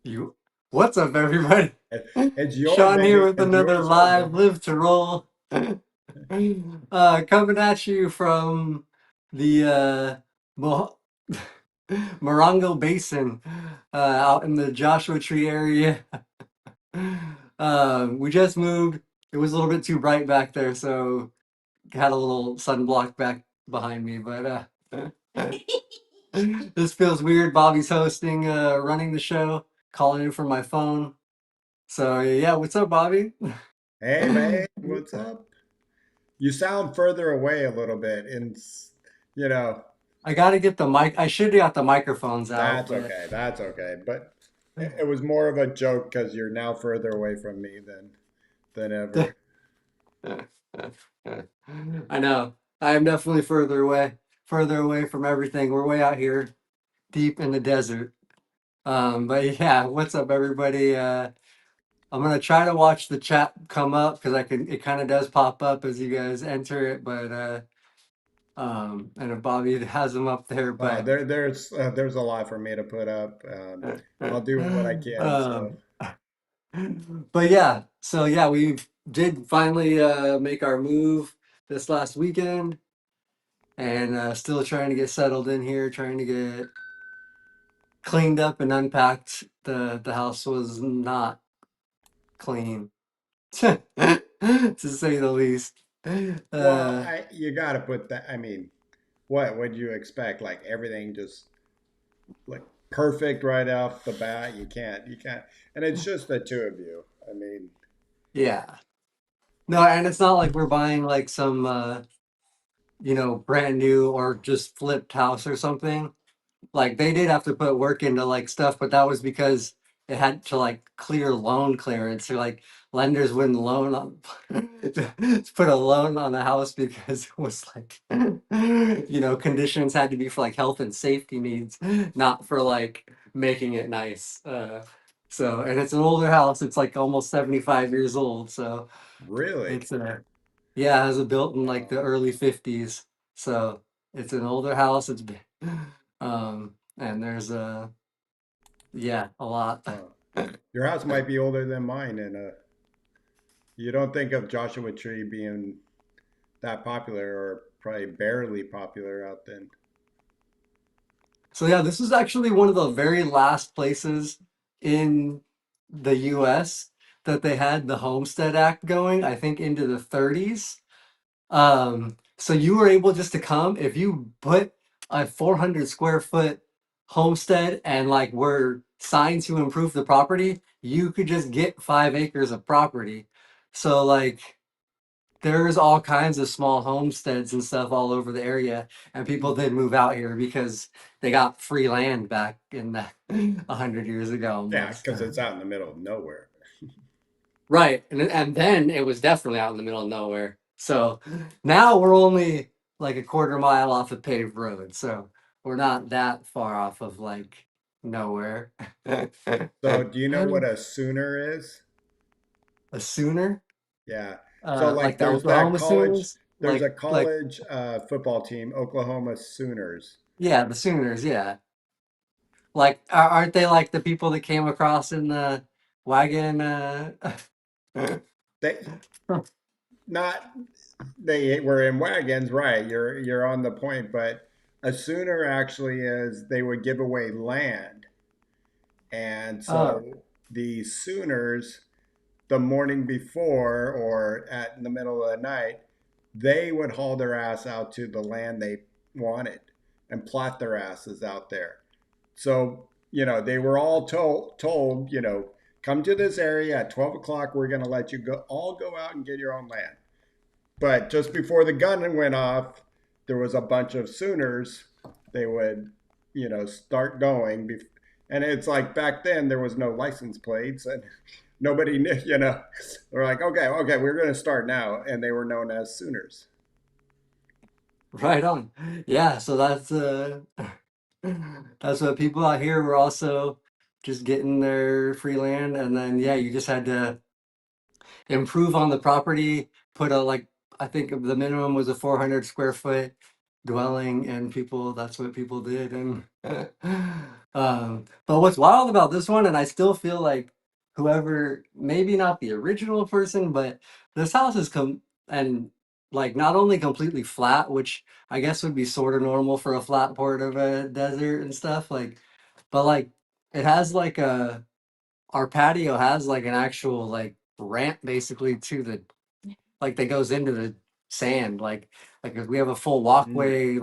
You, what's up, everybody? It's yours, Sean here baby. with It's another your show, live baby. Live to Roll. Coming at you from the Mo- Morongo Basin, out in the Joshua Tree area. We just moved. It was a little bit too bright back there, so had a little sunblock back behind me. But this feels weird. Bobby's hosting, running the show, calling in from my phone. So yeah, what's up, Bobby? Hey, man, what's up? You sound further away a little bit, and you know I gotta get the mic. I should have got the microphones out, that's but okay. That's okay. But it was more of a joke because you're now further away from me than ever. I know I am definitely further away from everything. We're way out here, deep in the desert. But yeah, what's up, everybody? I'm gonna try to watch the chat come up because I can. It kind of does pop up as you guys enter it, but and if Bobby has them up there, but There's a lot for me to put up. I'll do what I can. So um. But yeah, so yeah, we did finally make our move this last weekend, and still trying to get settled in here, trying to get cleaned up and unpacked. The house was not clean, to say the least. well, Uh, you got to put that. I mean, what would you expect? Like everything just like perfect right off the bat. You can't, and it's just the two of you. I mean, yeah, no, and it's not like we're buying like some brand new or just flipped house or something. Like they did have to put work into like stuff, but that was because it had to like clear loan clearance or like lenders wouldn't loan on to put a loan on the house because it was like conditions had to be for like health and safety needs, not for like making it nice. So and it's an older house. It's like almost 75 years old. So really, it's yeah, it was built in like wow. the early 50s. So it's an older house. It's been, and there's yeah, a lot. Wow. Your house might be older than mine, and you don't think of Joshua Tree being that popular, or probably barely popular out then. So yeah, this is actually one of the very last places in the US that they had the Homestead Act going, I think into the 30s. So you were able just to come if you put a 400 square foot homestead and like were signed to improve the property, you could just get 5 acres of property. So like there's all kinds of small homesteads and stuff all over the area, and people did move out here because they got free land back in the 100 years ago Yeah, almost. because it's out in the middle of nowhere. Right, and then it was definitely out in the middle of nowhere. So now we're only like a quarter mile off a paved road, so we're not that far off of like nowhere. So, do you know what a Sooner is? A Sooner, Yeah. So, like like, the there's that Oklahoma college. Sooners, There's a like college football team, Oklahoma Sooners. yeah, the Sooners, yeah. Like, aren't they like the people that came across in the wagon? They not they were in wagons, right? You're on the point, but a Sooner actually is they would give away land, and Oh, so the Sooners, the morning before or at in the middle of the night, they would haul their ass out to the land they wanted and plot their asses out there. So, they were all told, come to this area at 12 o'clock. We're going to let you go out and get your own land. But just before the gun went off, there was a bunch of Sooners. They would, start going. And it's like back then there was no license plates and nobody knew, They're like, okay, we're going to start now. And they were known as Sooners. right on. Yeah, so that's what people out here were also just getting their free land, and then yeah, you just had to improve on the property, put a like I think the minimum was a 400 square foot dwelling, and people that's what people did, and But what's wild about this one, and I still feel like whoever, maybe not the original person, but this house is and like not only completely flat, which I guess would be sort of normal for a flat part of a desert and stuff, like, but like it has like our patio has like an actual like ramp basically to the like that goes into the sand, like if we have a full Mm. walkway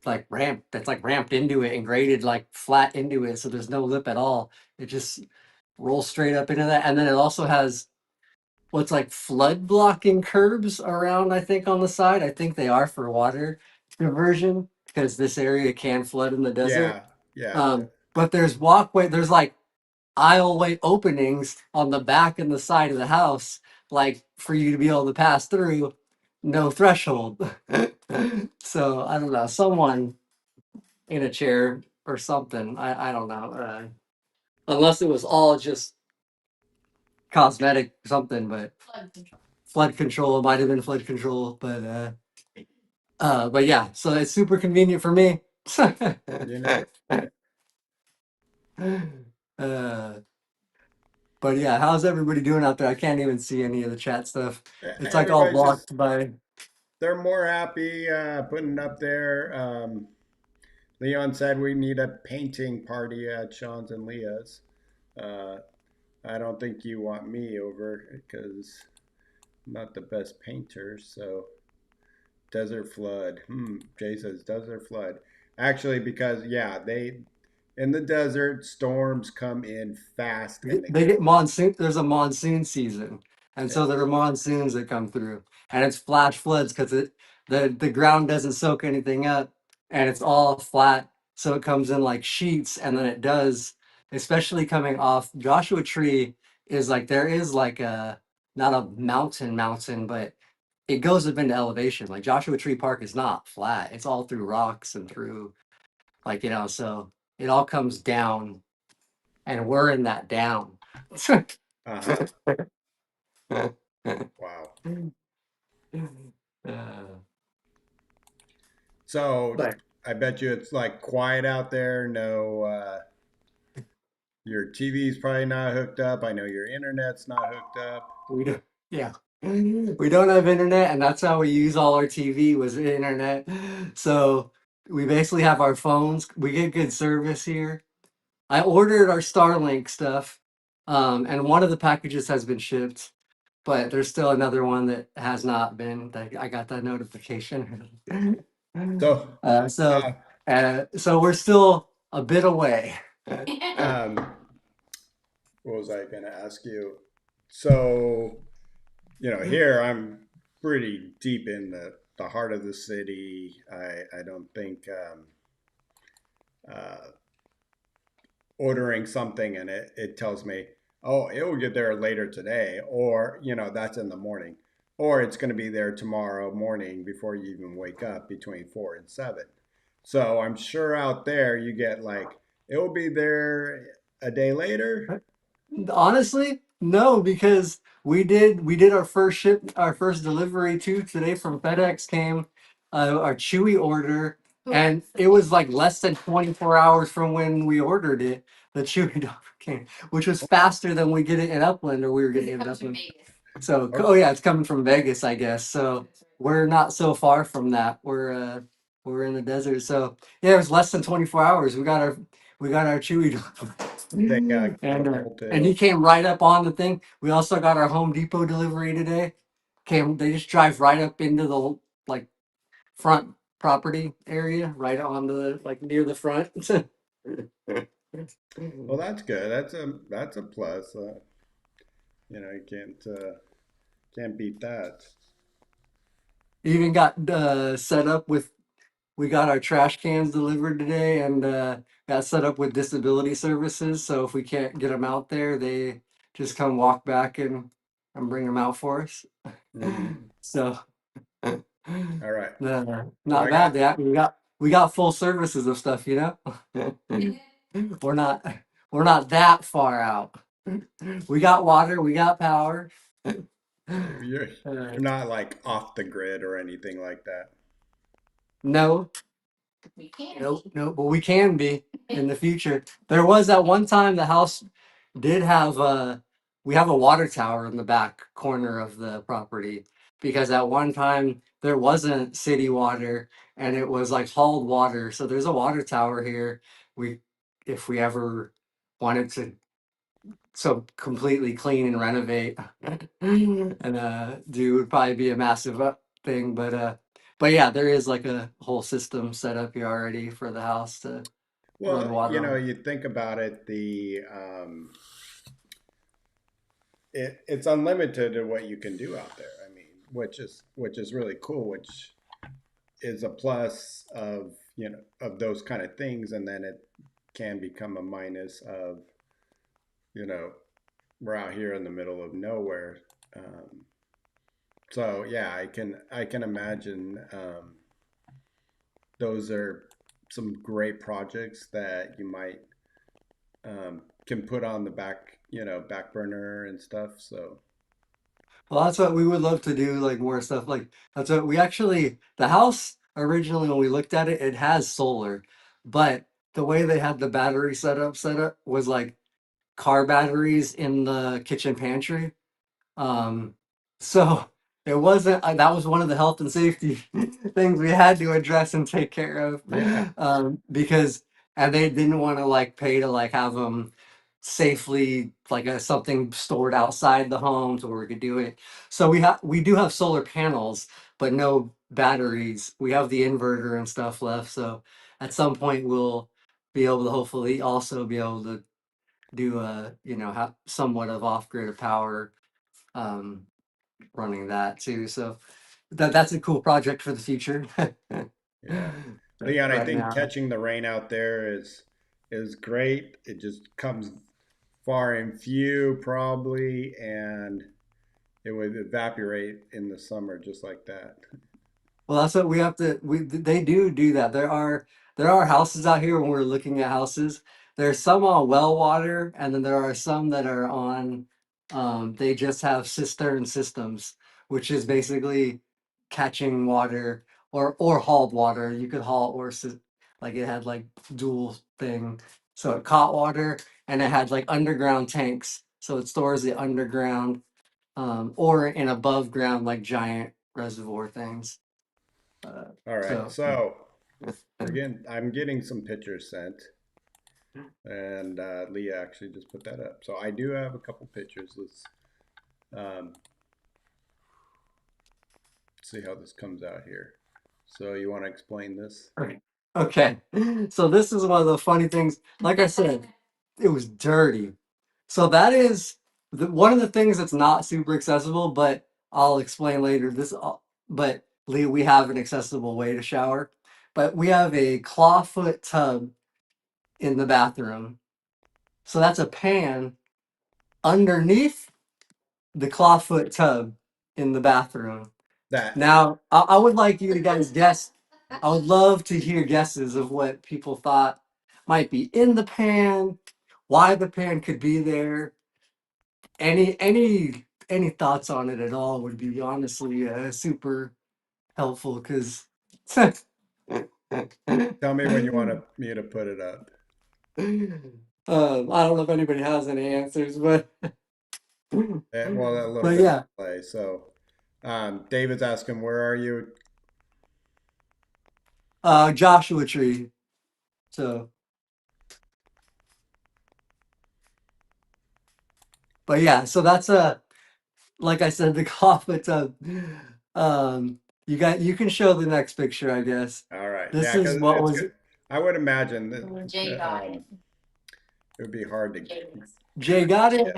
like ramp that's like ramped into it and graded like flat into it, so there's no lip at all. It just rolls straight up into that, and then it also has what's like flood blocking curbs around. I think on the side, I think they are for water diversion because this area can flood in the desert. Yeah, yeah. But there's walkway, there's like aisleway openings on the back and the side of the house, like for you to be able to pass through, no threshold. So I don't know, someone in a chair or something. I don't know. Unless it was all just cosmetic something, but flood control, it might have been flood control, but yeah, so it's super convenient for me. You know, uh, but yeah, how's everybody doing out there? I can't even see any of the chat stuff. It's like all everybody's just blocked by. they're more happy putting it up there. Leon said we need a painting party at Sean's and Leah's. Uh, I don't think you want me over because I'm not the best painter. So desert flood. Jay says desert flood. Actually, because yeah, they in the desert storms come in fast and they They get get monsoon. There's a monsoon season, and yeah. so there are monsoons that come through, and it's flash floods because the ground doesn't soak anything up, and it's all flat, so it comes in like sheets, and then it does, especially coming off Joshua Tree is like there is like a not a mountain, but it goes up into elevation. Like Joshua Tree Park is not flat; it's all through rocks and through like so it all comes down and we're in that down. Uh-huh. Wow. So But I bet you it's like quiet out there. No, your TV's probably not hooked up. I know your internet's not hooked up. we don't, yeah, we don't have internet, and that's how we use all our TV was the internet. So we basically have our phones. We get good service here. I ordered our Starlink stuff, and one of the packages has been shipped, but there's still another one that has not been. I got that notification. So, uh, so, uh, so we're still a bit away. um, what was I going to ask you? So, here I'm pretty deep in the heart of the city. I don't think uh, ordering something and it tells me, oh, it will get there later today, or, that's in the morning, or it's going to be there tomorrow morning before you even wake up between 4 and 7. So I'm sure out there you get like, it will be there a day later. Honestly, no, because we did our first delivery too today from FedEx came, our Chewy order, and it was like less than 24 hours from when we ordered it. The Chewy dog came, which was faster than we get it in Upland, or we were getting it in Upland. So, Okay. oh yeah, it's coming from Vegas, I guess. So we're not so far from that. We're in the desert. So yeah, it was less than 24 hours. We got our Chewy They dog, and catapulted. he came right up on the thing. We also got our Home Depot delivery today. They just drive right up into the like front property area, right on the like near the front. Well, that's good. That's a plus. You can't beat that. Even got set up with we got our trash cans delivered today and got set up with disability services. So if we can't get them out there, they just come walk back and bring them out for us. Mm. So All right. Well, not I bad. got We got full services of stuff, you know. we're not we're not that far out. We got water, we got power. you're Uh, you're not like off the grid or anything like that. no, Nope, nope, but we can be in the future. There was that one time the house did have we have a water tower in the back corner of the property because at one time there wasn't city water and it was like hauled water. So there's a water tower here. We if we ever wanted to so completely clean and renovate and do would probably be a massive thing but yeah, there is like a whole system set up here already for the house to run Well, water on. you think about it, it's unlimited to what you can do out there. I mean, which is really cool, which is a plus of of those kind of things, and then it can become a minus of you know we're out here in the middle of nowhere. Um, so yeah, I can imagine those are some great projects that you might can put on the back back burner and stuff. So Well, that's what we would love to do, like more stuff. Like that's what we actually the house originally when we looked at it, it has solar, but the way they had the battery set up was like car batteries in the kitchen pantry. Um, so it wasn't, that was one of the health and safety things we had to address and take care of. yeah, Because, and they didn't want to like pay to like have them safely, like something stored outside the home so we could do it. So we do have solar panels, but no batteries. We have the inverter and stuff left. So at some point we'll be able to hopefully also be able to do have somewhat of off-grid power um, running that too. So that's a cool project for the future. yeah. But Leon, I right think now, catching the rain out there is great. It just comes far and few probably, and it would evaporate in the summer just like that. well, that's what we have to. They do that. There are houses out here when we're looking at houses. There's some on well water, and then there are some that are on. They just have cistern systems, which is basically catching water or hauled water. You could haul like it had like dual thing, so it caught water and it had like underground tanks, so it stores it underground or in above ground like giant reservoir things. All right, So so I'm getting some pictures sent, and Leah actually just put that up. So I do have a couple pictures. Let's um, see how this comes out here. So you want to explain this? okay. Okay. So this is one of the funny things. Like I said, it was dirty. So that is one of the things that's not super accessible, but I'll explain later. But Lee, we have an accessible way to shower. But we have a clawfoot tub in the bathroom. So that's a pan underneath the clawfoot tub in the bathroom. That Now, I would like you to guys guess. I would love to hear guesses of what people thought might be in the pan, why the pan could be there. Any thoughts on it at all would be honestly super helpful because tell me when you want me to put it up. I don't know if anybody has any answers, but Well, a little but bit of yeah, delay. So David's asking, where are you? Joshua Tree. So, but yeah, so that's a like I said, the coffin tub. You can show the next picture, I guess. All right, This yeah, is because what it's was good. I would imagine that it would be hard to Jay got it.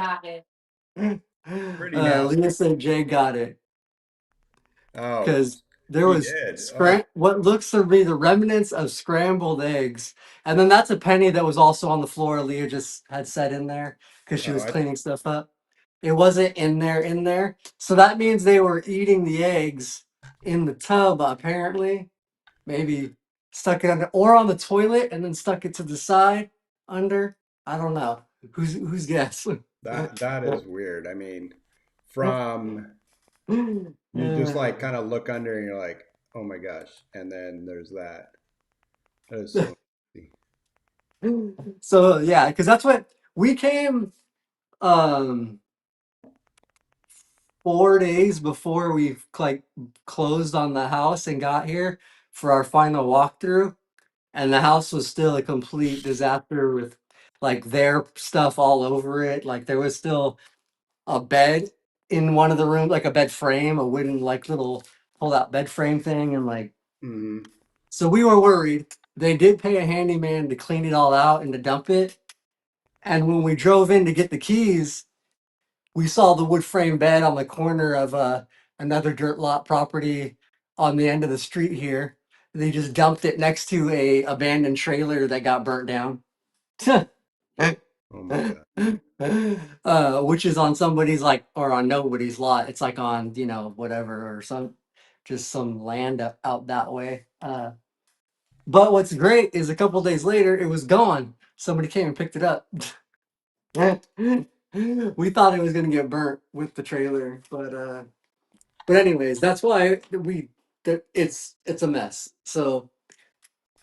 get. Pretty Leah nasty. said Jay got it Oh, because there he was did. Oh, what looks to be the remnants of scrambled eggs, and then that's a penny that was also on the floor. Leah just had set in there because she oh, was cleaning stuff up. It wasn't in there, so that means they were eating the eggs in the tub apparently. Maybe stuck it under or on the toilet and then stuck it to the side under. I don't know. Who's guess? that is weird. I mean, from you just Uh, like kind of look under and you're like, oh my gosh, and then there's that. That is so interesting. So yeah, because that's what we came um 4 days before we like closed on the house and got here for our final walkthrough, and the house was still a complete disaster with like their stuff all over it. Like there was still a bed in one of the rooms, like a bed frame, a wooden like little pull out bed frame thing, and like Hmm. so we were worried. They did pay a handyman to clean it all out and to dump it. And when we drove in to get the keys, we saw the wood frame bed on the corner of another dirt lot property on the end of the street here. They just dumped it next to a abandoned trailer that got burnt down. Oh my God. Which is on somebody's like or on nobody's lot. It's like on whatever or some just some land out that way. But what's great is a couple days later it was gone. Somebody came and picked it up. We thought it was gonna get burnt with the trailer, but anyways, that's why it's a mess. So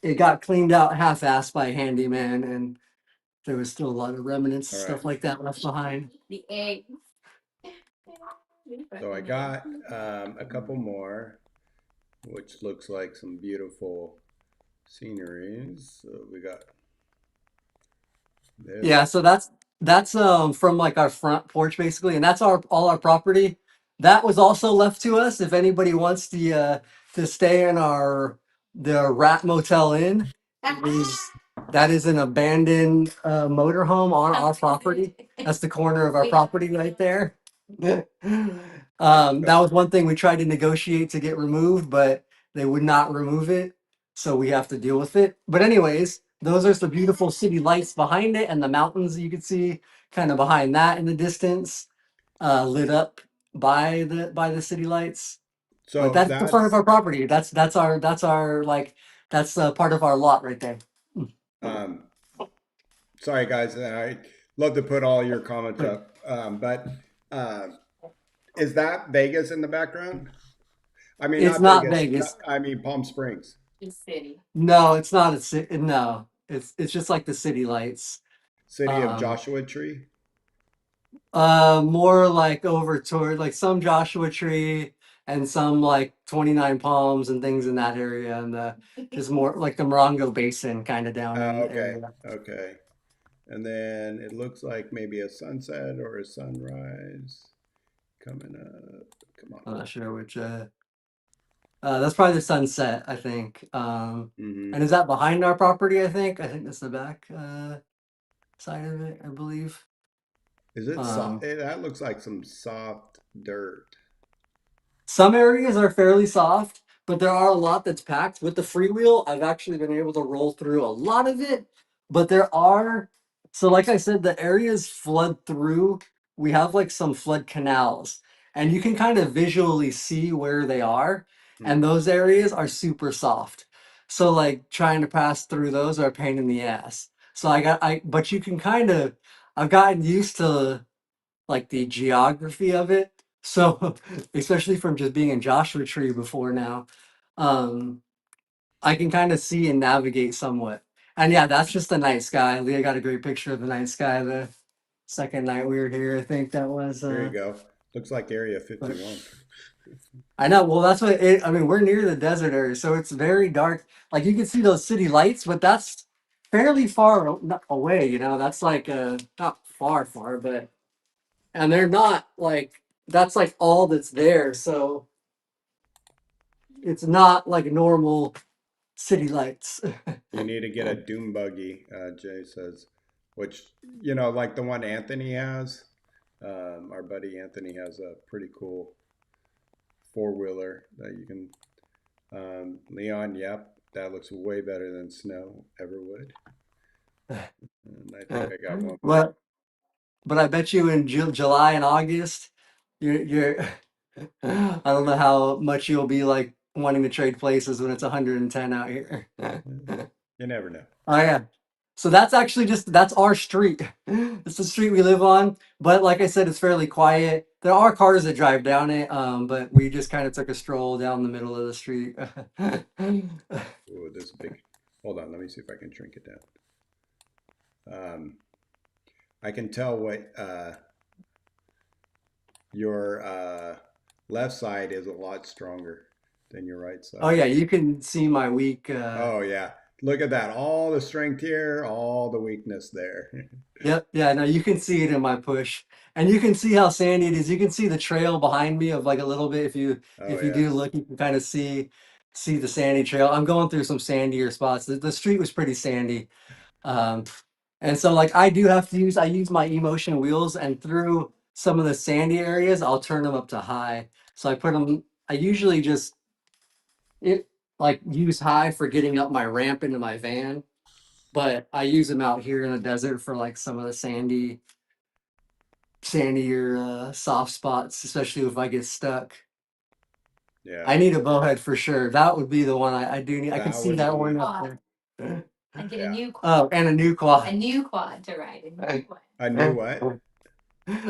it got cleaned out half-assed by a handyman, and there was still a lot of remnants, All right. stuff like that left behind. So I got a couple more, which looks like some beautiful sceneries. So we got this. Yeah, so that's from like our front porch basically, and that's our all our property. That was also left to us if anybody wants to stay in our the Rat Motel Inn. That is an abandoned motorhome on our property. That's the corner of our property right there. That was one thing we tried to negotiate to get removed, but they would not remove it, so we have to deal with it. But anyways, those are the beautiful city lights behind it, and the mountains you can see kind of behind that in the distance, lit up by the city lights. But So that's the front of that's our property. That's our like that's part of our lot right there. um, sorry guys. I love to put all your comments But up, but uh, is that Vegas in the background? I mean, it's not not Vegas. Vegas. I mean Palm Springs, No, it's not a city. No, it's just like the city lights. city of Um, Joshua Tree. more like over toward like some Joshua Tree and some like 29 Palms and things in that area, and just more like the Morongo Basin kind of down in the Okay, area. okay. And then it looks like maybe a sunset or a sunrise coming up. Come on. I'm not sure which. That's probably the sunset, I think. And Hmm. is that behind our property? I think that's the back side of it, I believe. Is it soft? Um, That looks like some soft dirt. Some areas are fairly soft, but there are a lot that's packed. With the freewheel, I've actually been able to roll through a lot of it, but there are, so like I said, the areas flood through. We have like some flood canals, and you can kind of visually see where they are, and Hmm. those areas are super soft. So like trying to pass through those are a pain in the ass. So but you can kind of, I've gotten used to like the geography of it. So especially from just being in Joshua Tree before now, um, I can kind of see and navigate somewhat. And yeah, that's just the night sky. Leah got a great picture of the night sky the second night we were here. I think that was There you go. Looks like Area but 51. I know, well that's what it I mean, we're near the desert area, so it's very dark. Like you can see those city lights, but that's fairly far away, that's like not far, but and they're not like that's like all that's there, so it's not like normal city lights. You need to get a doom buggy, Jay says, which, like the one Anthony has. Our buddy Anthony has a pretty cool four wheeler that you can. Leon, yep, that looks way better than snow ever would. And I think I got one more. but but I bet you in July and August you're I don't know how much you'll be like wanting to trade places when it's 110 out here. You never know. Oh yeah. So that's actually that's our street. It's the street we live on. But like I said, it's fairly quiet. There are cars that drive down it, but we just kind of took a stroll down the middle of the street. Oh, this big. Hold on, let me see if I can shrink it down. I can tell what your left side is a lot stronger than your right Oh side. yeah, you can see my weak. Oh yeah, look at that! All the strength here, all the weakness there. Yep, yeah, no, you can see it in my push, and you can see how sandy it is. You can see the trail behind me of like a little bit. Oh If you yeah, do look, you can kind of see the sandy trail. I'm going through some sandier spots. The street was pretty sandy, um, and so like I use my emotion wheels, and through some of the sandy areas, I'll turn them up to high. So I put them. I usually just it like use high for getting up my ramp into my van, but I use them out here in the desert for like some of the sandier soft spots, especially if I get stuck. yeah. I need a bowhead for sure. That would be the one I do need. I can That see would that one be up there. And get a yeah. new quad. Oh, and a new quad. A new quad to ride. A new quad. A new what?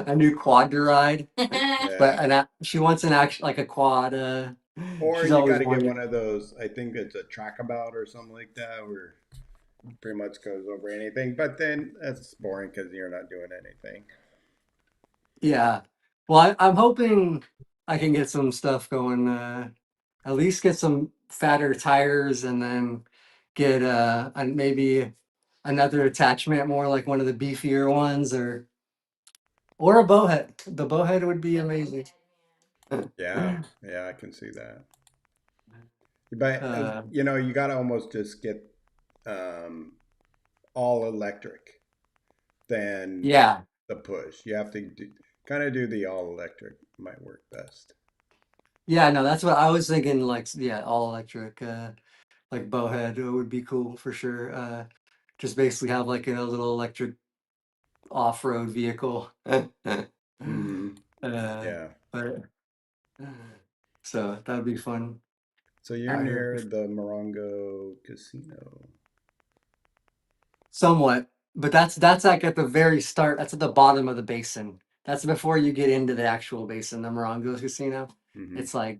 A new quad to ride. Yeah. But she wants an action like a quad. Or She's you got always to get wanted. one of those. I think it's a track about or something like that, where pretty much goes over anything. But then that's boring because you're not doing anything. Yeah. Well, I'm hoping I can get some stuff going. At least get some fatter tires, and then get maybe another attachment, more like one of the beefier ones, or a bowhead. The bowhead would be amazing. Yeah, yeah, I can see that. But Uh, you got to almost just get um, all electric than yeah, the push. You have to kind of do the all electric might work best. yeah, no, that's what I was thinking. Like, yeah, all electric, like bowhead would be cool for sure. Just basically have like a little electric off-road vehicle. Hmm. uh, Yeah. but so that would be fun. So you're And near the Morongo Casino. somewhat, but that's like at the very start. That's at the bottom of the basin. That's before you get into the actual basin, the Morongo Casino. Hmm. It's like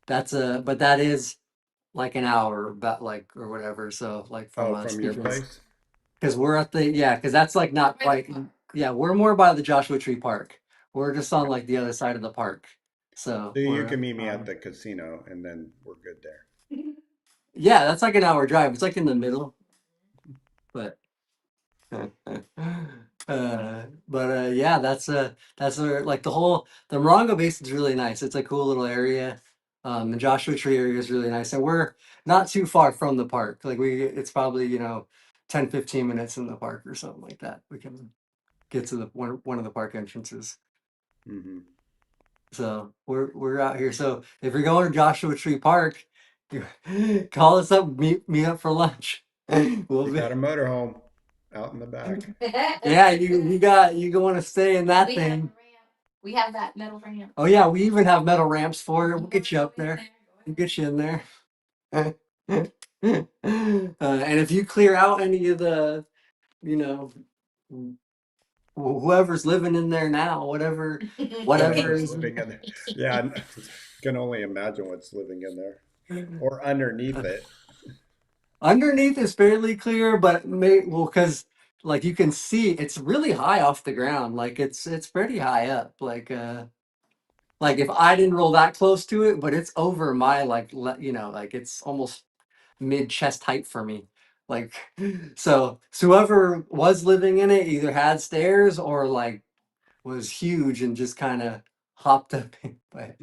but that is like an hour, but like or whatever. So like from Oh, us from your place? because we're at the yeah, because that's like not quite yeah. We're more by the Joshua Tree Park. We're just on like the other side of the park. So So you we're can meet me at the casino and then we're good there. yeah, that's like an hour drive. It's like in the middle, but yeah, that's like the Morongo Basin's really nice. It's a cool little area. The Joshua Tree area is really nice, and we're not too far from the park. Like it's probably 10-15 minutes in the park or something like that. We can get to the one of the park entrances. Hmm. So we're out here. So if you're going to Joshua Tree Park, you call us up, meet up for lunch. We'll We be got a motorhome out in the back. yeah. You want to stay in that We have a thing. ramp. We have that metal ramp. Oh yeah, we even have metal ramps for it. We'll get you up there. We'll get you in there. And if you clear out any of the, you know, whoever's living in there now, whatever Whoever's is living in there. Yeah, I can only imagine what's living in there or underneath it. underneath is fairly clear, but because like you can see, it's really high off the ground. Like it's pretty high up. Like if I didn't roll that close to it, but it's over my like it's almost mid chest height for me. Like so whoever was living in it either had stairs or like was huge and just kind of hopped up. But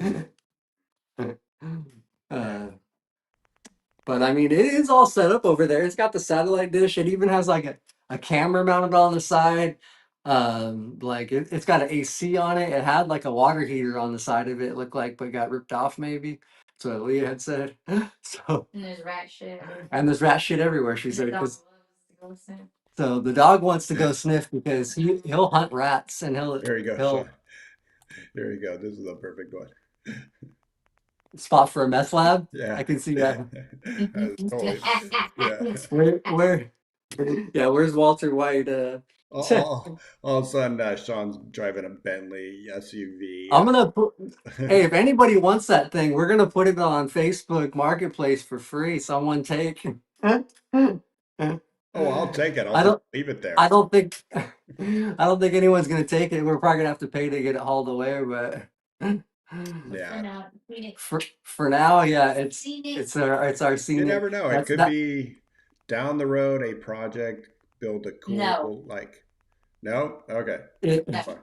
uh, but I mean, it is all set up over there. It's got the satellite dish. It even has like a camera mounted on the side. Like it's got an AC on it. It had like a water heater on the side of it. It looked like, but got ripped off maybe. So what Leah had said. So And there's rat shit everywhere. and there's rat shit everywhere. She said The dog 'cause- loves to go sniff. so the dog wants to go sniff because he'll hunt rats and There you go, he'll Shawn. There you go. This is the perfect one. spot for a meth lab. Yeah. I can see that. Totally. Yeah. Where yeah, where's Walter White? All of a sudden, Sean's driving a Bentley I'm SUV. gonna put. Hey, if anybody wants that thing, we're gonna put it on Facebook Marketplace for free. Someone take. Oh, I'll take it. I'll I just don't. leave it I there. don't think. I don't think anyone's gonna take it. We're probably gonna have to pay to get it hauled away, but Yeah. For now, Phoenix. for now, yeah, Scenic. it's our You scenic. never know. It That's could that. be down the road a project, build a cool, No. like, no? Okay. It, No. Fine.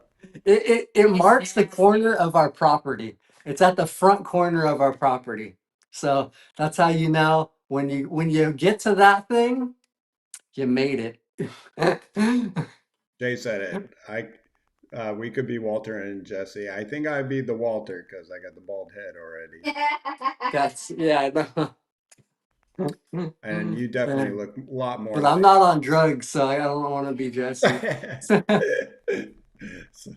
it It's marks the nasty. corner of our property. It's at the front corner of our property. So that's how you know when you get to that thing, you made it. Jay said it. We could be Walter and Jesse. I think I'd be the Walter because I got the bald head already. That's yeah, I know. And you definitely look a lot more But I'm like not on drugs, so I don't want to be Jesse. So,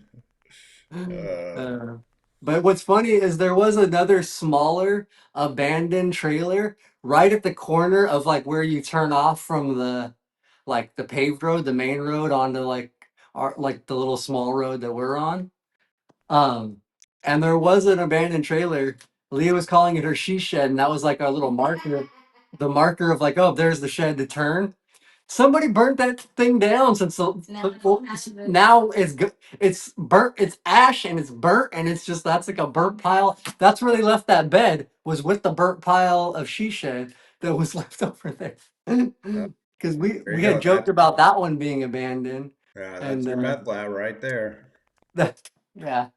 uh, Uh, but what's funny is there was another smaller abandoned trailer right at the corner of like where you turn off from the like the paved road, the main road onto like our like the little small road that we're on. Um, and there was an abandoned trailer. Leah was calling it her she shed, and that was like our little marker, the marker of like, oh, there's the shed to turn. Somebody burnt that thing down since now it's good. It's burnt. It's ash and it's burnt and it's just that's like a burnt pile. That's where they left that bed was with the burnt pile of she shed that was left over there. uh, Because there you we had go. joked about that one being abandoned, That's and your meth lab right there. that yeah.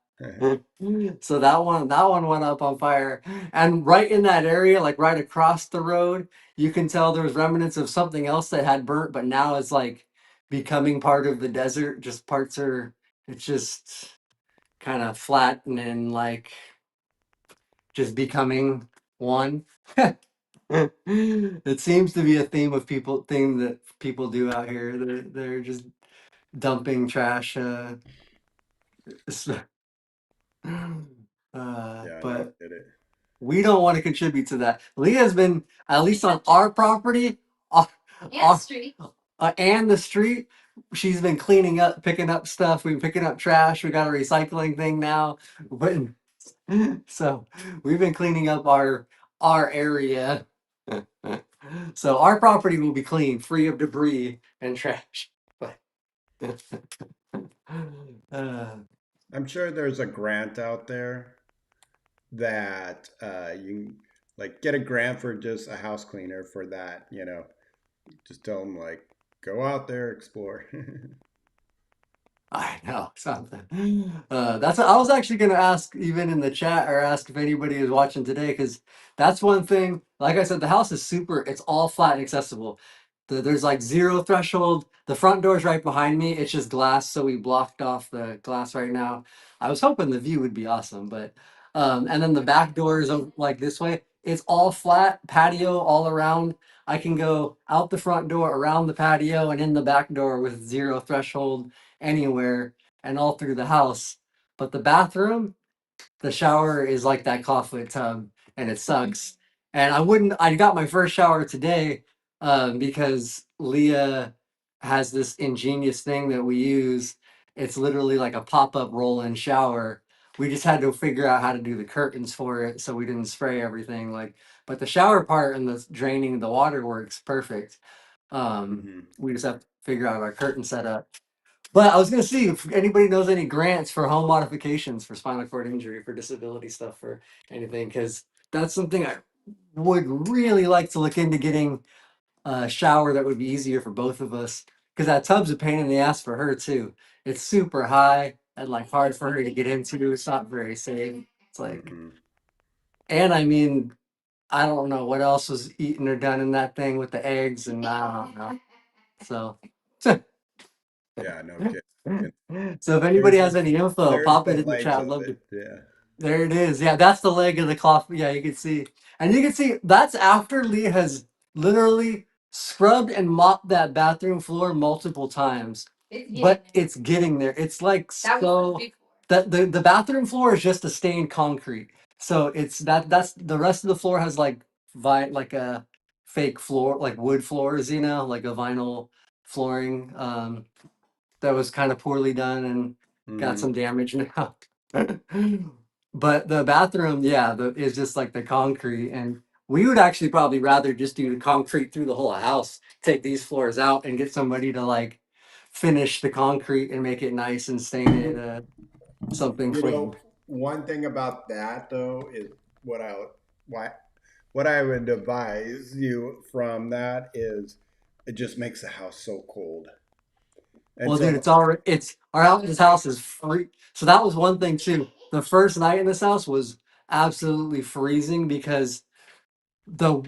So that one went up on fire, and right in that area, like right across the road, you can tell there was remnants of something else that had burnt, but now it's like becoming part of the desert. Just parts are it's just kind of flat and then like just becoming one. It seems to be a theme that people do out here. They're just dumping trash. Yeah, no But get it. we don't want to contribute to that. Leah's been at least on our property, uh, And street. and the street. She's been cleaning up, picking up stuff. We've been picking up trash. We got a recycling thing now. But so we've been cleaning up our area. So our property will be clean, free of debris and trash. But uh, I'm sure there's a grant out there that you can like get a grant for just a house cleaner for that. Just tell them like go out there, explore. I know something. That's I was actually gonna ask even in the chat or ask if anybody is watching today because that's one thing. Like I said, the house is super. It's all flat and accessible. There's like zero threshold. The front door's right behind me. It's just glass, so we blocked off the glass right now. I was hoping the view would be awesome, but and then the back door is like this way. It's all flat patio all around. I can go out the front door, around the patio, and in the back door with zero threshold anywhere and all through the house. But the bathroom, the shower is like that clawfoot tub and it sucks. And I got my first shower today because Leah has this ingenious thing that we use. It's literally like a pop up roll in shower. We just had to figure out how to do the curtains for it so we didn't spray everything. But the shower part and the draining the water works perfect. Hmm. We just have to figure out our curtain setup. But I was gonna see if anybody knows any grants for home modifications for spinal cord injury, for disability stuff, for anything, because that's something I would really like to look into getting a shower that would be easier for both of us. Because that tub's a pain in the ass for her too. It's super high and like hard for her to get into. It's not very safe. It's like, Hmm. and I mean, I don't know what else was eaten or done in that thing with the eggs, and I don't know. So. Yeah, no kidding. So if anybody There's has the any info, there's pop the it in the legs chat. I'd of love it. to. Yeah. There it is. Yeah, that's the leg of the cloth. Yeah, you can see. And you can see that's after Lee has literally scrubbed and mopped that bathroom floor multiple times. But it's getting there. It's like so that the bathroom floor is just a stained concrete. So it's that's the rest of the floor has like like a fake floor, like wood floors, like a vinyl flooring. That was kind of poorly done and got Hmm. some damage now. But the bathroom, yeah, is just like the concrete. And We would actually probably rather just do the concrete through the whole house, take these floors out, and get somebody to like finish the concrete and make it nice and stain it something You clean. know, one thing about that though is what I why what I would advise you from that is it just makes the house so cold. And Well, dude, so it's already it's our house. This house is free. So that was one thing too. The first night in this house was absolutely freezing because the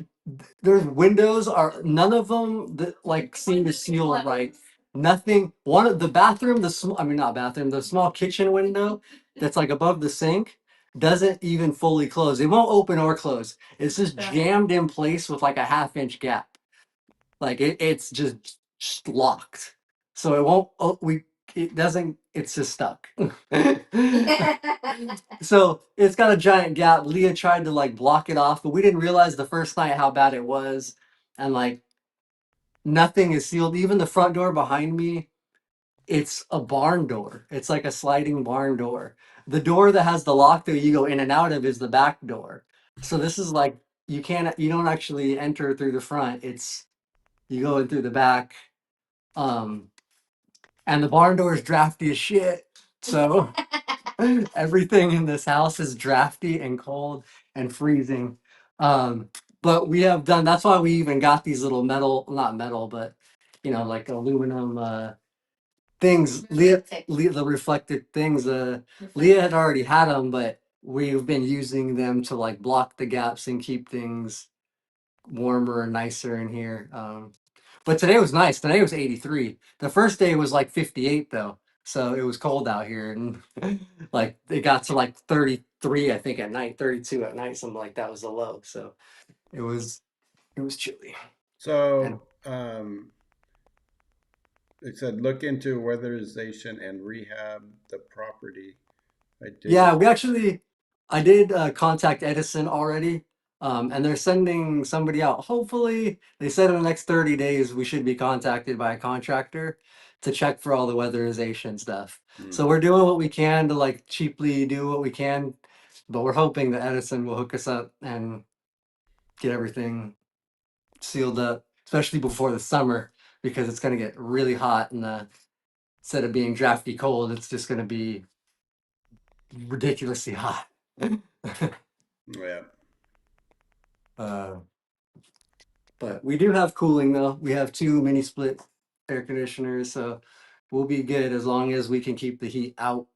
there's windows are none of them that like seem to seal right. Nothing. One of the bathroom, the small, I mean not bathroom, the small kitchen window that's like above the sink doesn't even fully close. It won't open or close. It's just jammed in place with like a half-inch gap. Like it's just locked. So it won't. Oh, we it doesn't. It's just stuck. So it's got a giant gap. Leah tried to like block it off, but we didn't realize the first night how bad it was, and like nothing is sealed. Even the front door behind me, it's a barn door. It's like a sliding barn door. The door that has the lock that you go in and out of is the back door. So this is like you don't actually enter through the front. It's you go in through the back. Um, and the barn door is drafty as shit. So everything in this house is drafty and cold and freezing. Um, but we have done. That's why we even got these little metal, not metal, but like aluminum things. Leah, the reflective things. Leah had already had them, but we've been using them to like block the gaps and keep things warmer and nicer in here. But today was nice. Today was 83. The first day was like 58 though. So it was cold out here and like it got to like 33 I think at night, 32 at night, something like that was the low. So it was it was chilly. And it said look into weatherization and rehab the property. I did. yeah, I did contact Edison already. And they're sending somebody out. Hopefully, they said in the next 30 days we should be contacted by a contractor to check for all the weatherization stuff. So Hmm. we're doing what we can to like cheaply do what we can, but we're hoping that Edison will hook us up and get everything sealed up, especially before the summer, because it's going to get really hot and instead of being drafty cold, it's just going to be ridiculously hot. Yeah. uh, But we do have cooling though. We have two mini split air conditioners, so we'll be good as long as we can keep the heat out.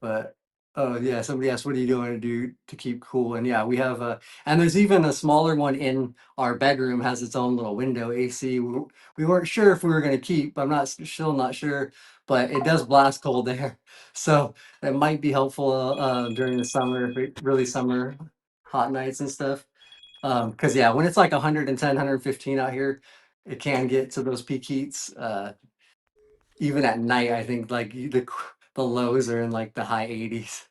But oh yeah, somebody asked, "What are you doing to do to keep cool?" And yeah, we have and there's even a smaller one in our bedroom has its own little window AC. We weren't sure if we were going to keep. I'm not still not sure, but it does blast cold air, so that might be helpful during the summer, if it, really summer hot nights and stuff. Because yeah, when it's like 110, out here, it can get to those peak heats. Even at night, I think like the lows are in like the high 80s.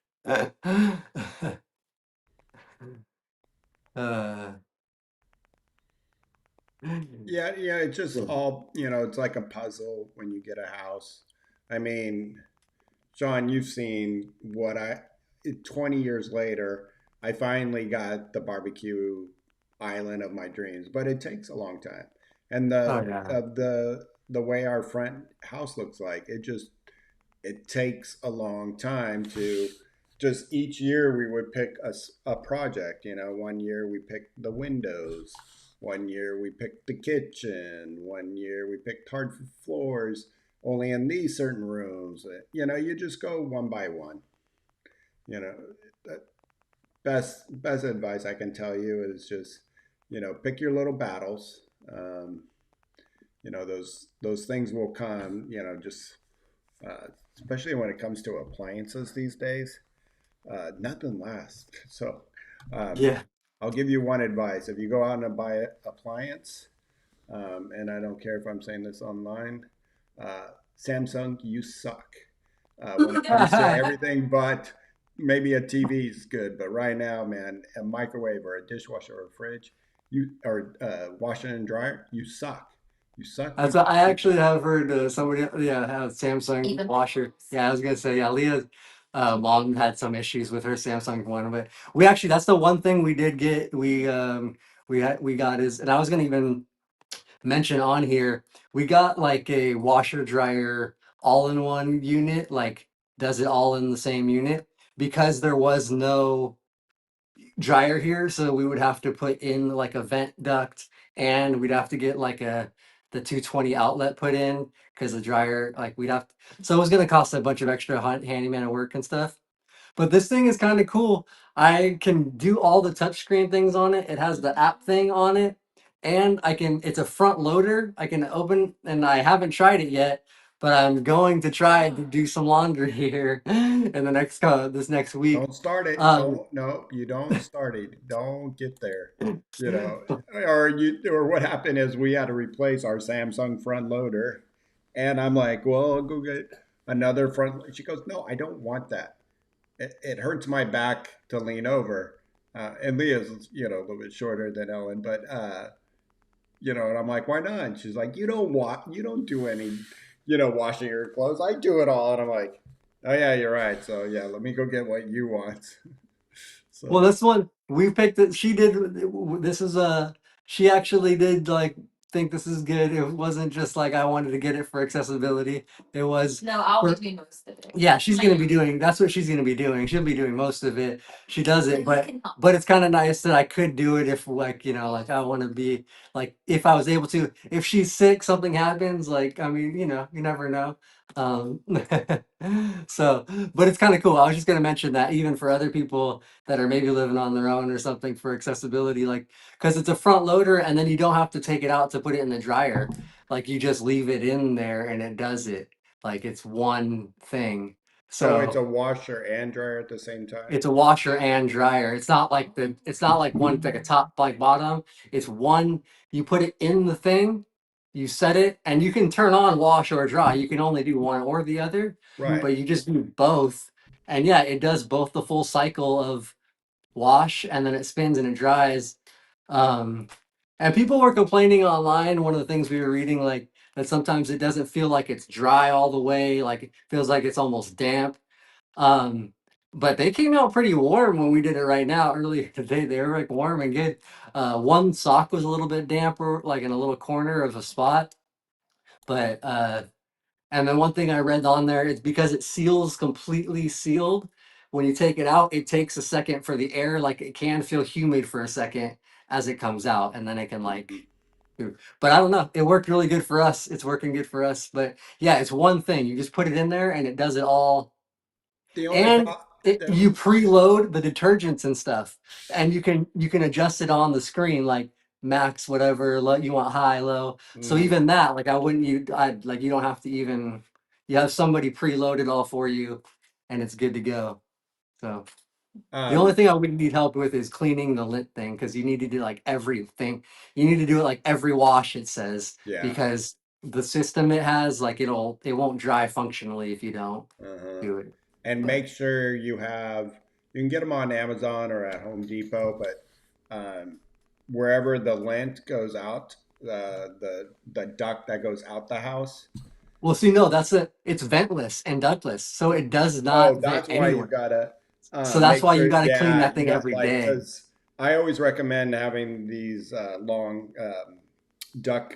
uh, Yeah, yeah, it's just so- all, it's like a puzzle when you get a house. I mean, Shawn, you've seen 20 years later, I finally got the barbecue island of my dreams, but it takes a long time. And oh yeah, the way our front house looks like, it takes a long time to just each year we would pick a project. One year we picked the windows, one year we picked the kitchen, one year we picked hard floors only in these certain rooms. You just go one by one. you know best advice I can tell you is just pick your little battles. Those things will come, just uh, especially when it comes to appliances these days. Nothing lasts. So um, yeah. I'll give you one advice. If you go out and buy an appliance, and I don't care if I'm saying this online, uh, Samsung, you suck when it comes to everything but maybe a TV is good. But right now, man, a microwave or a dishwasher or a fridge, or washer and dryer, you suck. You suck. That's what I actually have heard somebody, yeah, have Samsung Even washer. Yeah, I was gonna say, yeah, Leah. Mom had some issues with her Samsung one, but we actually that's the one thing we did get. We got is, and I was gonna even mention on here, we got like a washer dryer all in one unit, like does it all in the same unit because there was no dryer here, so we would have to put in like a vent duct, and we'd have to get like a the 220 outlet put in because the dryer like we'd have to, so it was going to cost a bunch of extra handyman work and stuff. But this thing is kind of cool. I can do all the touchscreen things on it. It has the app thing on it, and I can. It's a front loader. I can open, and I haven't tried it yet, but I'm going to try to do some laundry here in the next this next week. Don't start it. Um, Don't. No, you don't start it. Don't get there. You know, or what happened is we had to replace our Samsung front loader, and I'm like, well, I'll go get another front. She goes, no, I don't want that. It hurts my back to lean over. And Leah's, a little bit shorter than Ellen, but and I'm like, why not? And she's like, you don't do any, washing your clothes. I do it all. And I'm like, oh yeah, you're right. So yeah, let me go get what you want. Well, So this one we picked it. She did. This is a. She actually did like think this is good. It wasn't just like I wanted to get it for accessibility. It was. No, I'll be For, doing most of it. yeah, she's gonna be doing. That's what she's gonna be doing. She'll be doing most of it. She does it, But you but can help. but it's kind of nice that I could do it if like like I want to be like if I was able to. If she's sick, something happens. Like I mean, you never know. Um, so, but it's kind of cool. I was just gonna mention that even for other people that are maybe living on their own or something for accessibility, like because it's a front loader and then you don't have to take it out to put it in the dryer. Like you just leave it in there and it does it. Like it's one thing. oh, it's So a washer and dryer at the same time. it's a washer and dryer. It's not like one like a top like bottom. It's one you put it in the thing, you set it, and you can turn on wash or dry. You can only do one or the other, Right. but you just do both. And yeah, it does both the full cycle of wash and then it spins and it dries. Um, and people were complaining online. One of the things we were reading, like that sometimes it doesn't feel like it's dry all the way, like it feels like it's almost damp. Um, but they came out pretty warm when we did it right now earlier today. They were like warm and good. One sock was a little bit damper, like in a little corner of a spot, but and then one thing I read on there is because it seals completely sealed. When you take it out, it takes a second for the air, like it can feel humid for a second as it comes out, and then it can like. But I don't know. It worked really good for us. It's working good for us. But yeah, it's one thing. You just put it in there, and it does it all. The only And problem. you preload the detergents and stuff, and you can adjust it on the screen like max whatever you want, high, low. So Mhm. even that, like I wouldn't you I like you don't have to even you have somebody preloaded all for you, and it's good to go. So the only Um, thing I would need help with is cleaning the lint thing because you need to do like everything. You need to do it like every wash it says yeah. because the system it has like it won't dry functionally if you don't Uh-huh. do it. And But make sure you can get them on Amazon or at Home Depot, but wherever the lint goes out, the duct that goes out the house. well, see, no, it's ventless and ductless, so it does not Oh, vent that's why you anywhere. gotta So that's make why you sure. got to clean Yeah, that you thing got every like day. because I always recommend having these long duct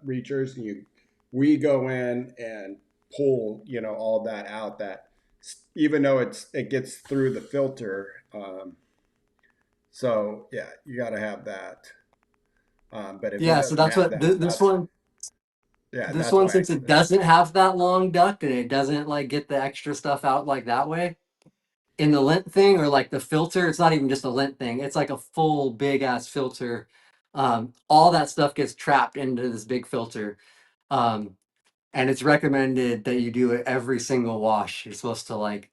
reachers, and we go in and pull all that out. That even though it gets through the filter. So yeah, you got to have that. But if it Yeah, so doesn't that's have what that, that's yeah, this that's one why I since do it that. doesn't have that long duct and it doesn't like get the extra stuff out like that way. In the lint thing or like the filter, it's not even just a lint thing. It's like a full big ass filter. All that stuff gets trapped into this big filter. Um, and it's recommended that you do it every single wash. You're supposed to like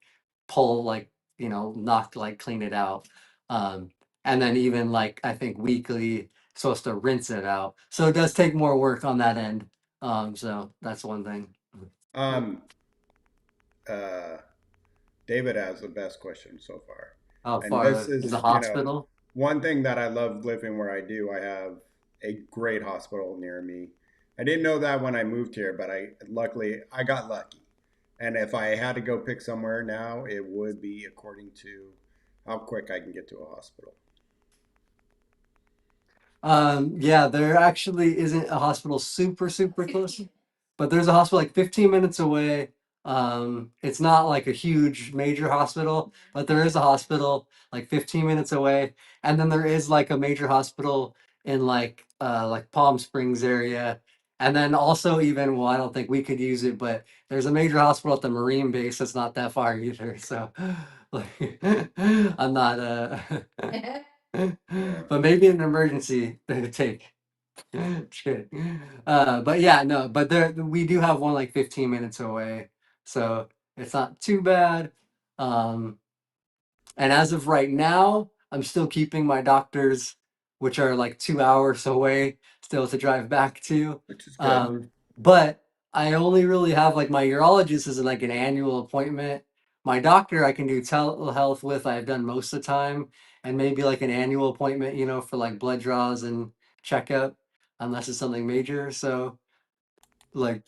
pull like knock like clean it out. Um, and then even like I think weekly supposed to rinse it out. So it does take more work on that end. So that's one thing. But Um, uh, David has the best question so far. how And far this is the is, hospital? one thing that I love living where I do. I have a great hospital near me. I didn't know that when I moved here, but I got lucky. And if I had to go pick somewhere now, it would be according to how quick I can get to a hospital. Yeah, there actually isn't a hospital super close, but there's a hospital like 15 minutes away. It's not like a huge major hospital, but there is a hospital like 15 minutes away, and then there is like a major hospital in like Palm Springs area, and then also even well, I don't think we could use it, but there's a major hospital at the Marine base that's not that far either. So, like, I'm not Yeah. but maybe in an emergency they would take. Just kidding. But yeah, no, but there we do have one like 15 minutes away, so it's not too bad. Um, and as of right now, I'm still keeping my doctors, which are like 2 hours away, still to drive back to. Which is good. Um, but I only really have like my urologist is like an annual appointment. My doctor I can do telehealth with, I've done most of the time, and maybe like an annual appointment, for like blood draws and checkup, unless it's something major. So like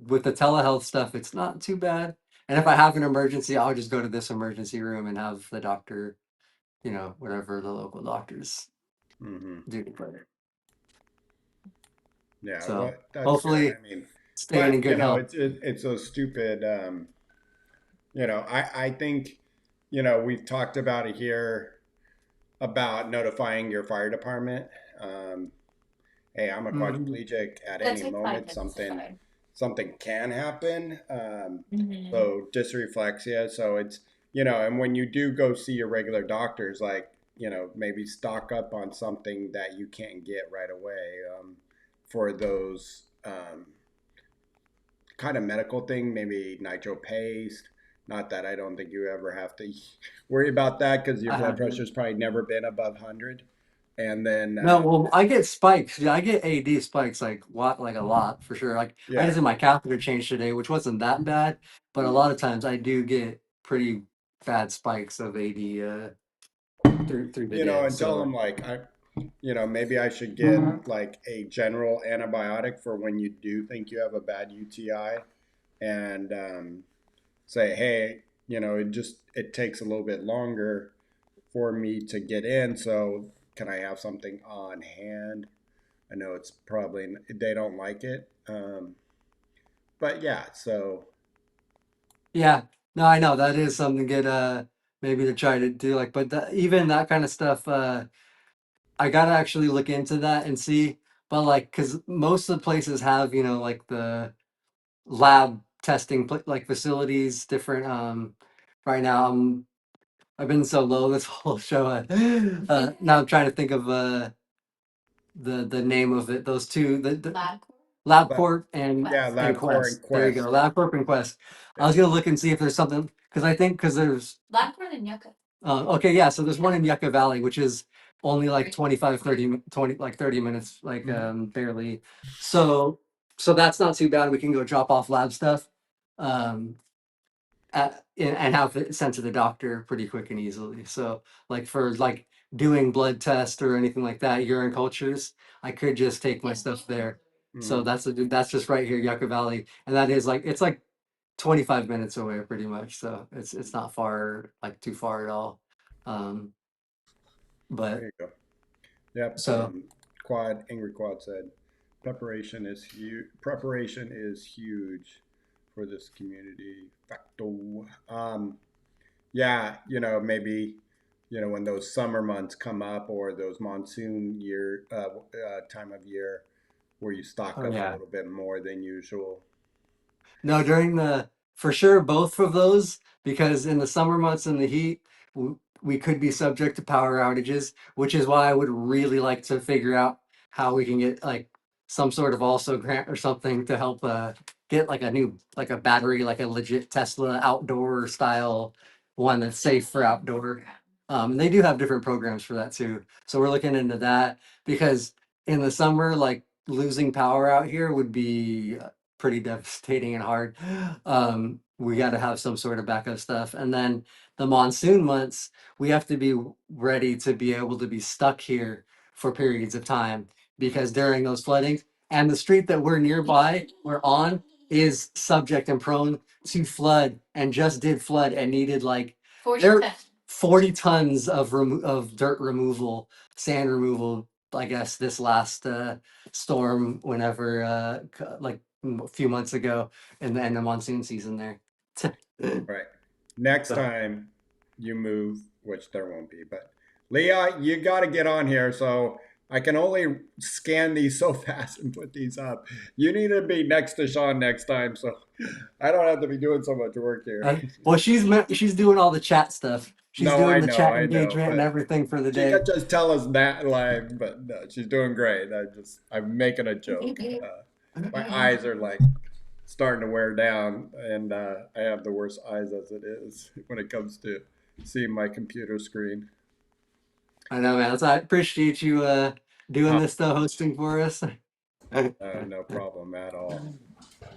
with the telehealth stuff, it's not too bad. And if I have an emergency, I'll just go to this emergency room and have the doctor, whatever the local doctors Hmm. do for it. Yeah, well, So that's good. hopefully I mean, staying in but good health. it's so stupid. I think we've talked about it here about notifying your fire department. Um, hey, I'm a Mhm. quadriplegic. At That any took 5 moment, minutes to find. something can happen. Mm-hmm. So dysreflexia. So it's and when you do go see your regular doctors, like maybe stock up on something that you can't get right away for those kind of medical thing. Maybe nitro paste. Not that I don't think you ever have to worry about that because your I blood haven't. pressure's probably never been above 100. And then No, well, I get spikes. Yeah, I get AD spikes like a lot for sure. Like I yeah. just did my catheter change today, which wasn't that bad, but a Mm. lot of times I do get pretty bad spikes of AD through the day. And tell So them like maybe I should get like a general antibiotic for when you do think you have a bad UTI, and say, hey, it takes a little bit longer for me to get in, so can I have something on hand? I know it's probably they don't like it, but yeah. So yeah, no, I know that is something good. Maybe to try to do but even that kind of stuff. I gotta actually look into that and see. But cause most of the places have like the lab testing like facilities, different. Right now I've been so low this whole show. Now I'm trying to think of the name of it. Those two, the LabCorp? lab, LabCorp and yeah, Quest. LabCorp and Quest. There you go, Quest. LabCorp and Quest. I Yeah. was gonna look and see if there's something because I think because there's LabCorp and Yucca. okay, yeah. So there's one in Yucca Valley, which is only like 25, 20 like 30 minutes, like Mhm. barely. So that's not too bad. We can go drop off lab stuff, um, and have it sent to the doctor pretty quick and easily. So like for like doing blood tests or anything like that, urine cultures, I could just take my stuff there. So Mhm. that's just right here, Yucca Valley, and that is like it's like 25 minutes away pretty much, so it's not far, like too far at all. um There but you go. Yep. so Quad Angry Quad said, preparation is huge. Preparation is huge for this community. Facto. Yeah, maybe when those summer months come up or those monsoon year time of year where you stock oh up a yeah. little bit more than usual. No, during the for sure both of those, because in the summer months in the heat, we could be subject to power outages, which is why I would really like to figure out how we can get like some sort of also grant or something to help get like a new like a battery, like a legit Tesla outdoor style one that's safe for outdoor. And they do have different programs for that too. So we're looking into that because in the summer, like losing power out here would be pretty devastating and hard. We got to have some sort of backup stuff. And then the monsoon months, we have to be ready to be able to be stuck here for periods of time because during those floodings and the street that we're on is subject and prone to flood and just did flood and needed like 40 there tons. 40 tons of dirt removal, sand removal, I guess this last storm whenever like a few months ago in the end of monsoon season there. Right. Next So, time you move, which there won't be, but Leah, you got to get on here. So I can only scan these so fast and put these up. You need to be next to Shawn next time, so I don't have to be doing so much work here. well, she's doing all the chat stuff. She's No, doing the chat I know, engagement and but everything for the she day. could just tell us that live. But no, she's doing great. I'm making a joke. My eyes are like starting to wear down, and I have the worst eyes as it is when it comes to seeing my computer screen. I know, man. So I appreciate you doing this hosting for us. No problem at all.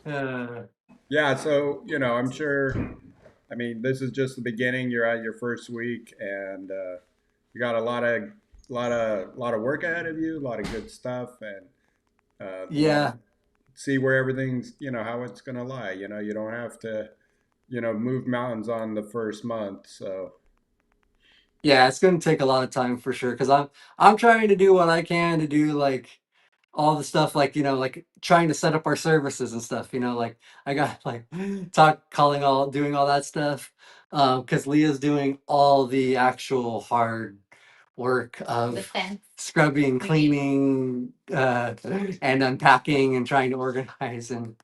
Uh, Yeah, so I'm sure. I mean, this is just the beginning. You're at your first week, and you got lot of work ahead of you, a lot of good stuff, and a lot of yeah, see where everything's how it's gonna lie. You don't have to move mountains on the first month. So yeah, it's gonna take a lot of time for sure. Because I'm trying to do what I can to do like all the stuff like like trying to set up our services and stuff. Like I got like calling all doing all that stuff. Because Leah's doing all the actual hard work The of fence. scrubbing, cleaning, and unpacking and trying to organize and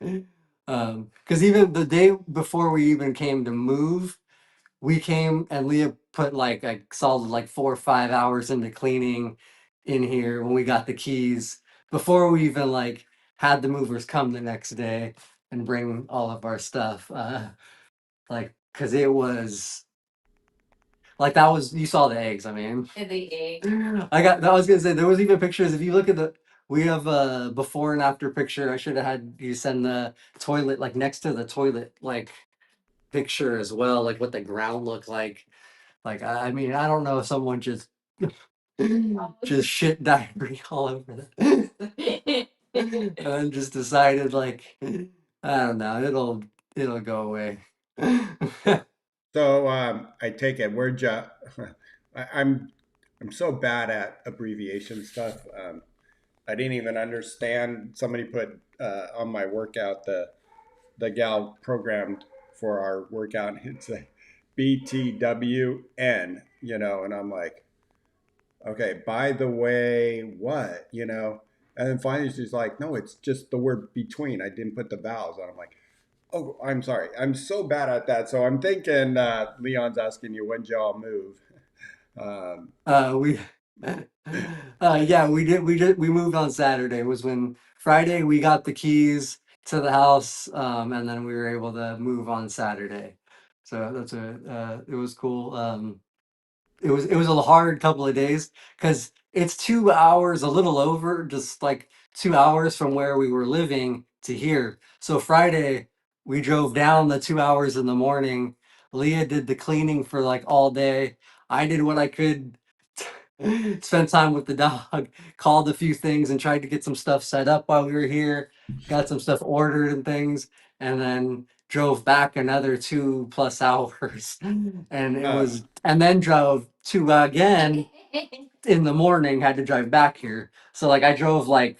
because even the day before we even came to move, we came and Leah put like a solid like 4 or 5 hours into cleaning in here when we got the keys before we even like had the movers come the next day and bring all of our stuff. Like because it was like that was you saw the eggs. I mean, The egg. I was gonna say there was even pictures. If you look at we have a before and after picture. I should have had you send the toilet like next to the toilet like picture as well, like what the ground looked like. Like I mean, I don't know if someone just shit diarrhea all over that, and just decided like I don't know, it'll go away. so I take it we're just I'm I'm so bad at abbreviation stuff. I didn't even understand. Somebody put on my workout the gal programmed for our workout. It's a BTWN, and I'm like, okay, by the way, what, And then finally she's like, no, it's just the word between. I didn't put the vowels on. I'm like, oh, I'm sorry. I'm so bad at that. So I'm thinking Leon's asking you when y'all move. Um, We yeah, we moved on Saturday. It was when Friday we got the keys to the house, and then we were able to move on Saturday. So it was cool. It was a hard couple of days because it's 2 hours, a little over, just like 2 hours from where we were living to here. So Friday we drove down the 2 hours in the morning. Leah did the cleaning for like all day. I did what I could, spent time with the dog, called a few things and tried to get some stuff set up while we were here, got some stuff ordered and things, and then drove back another 2+ hours. And uh, and then drove to again in the morning, had to drive back here. So like I drove like,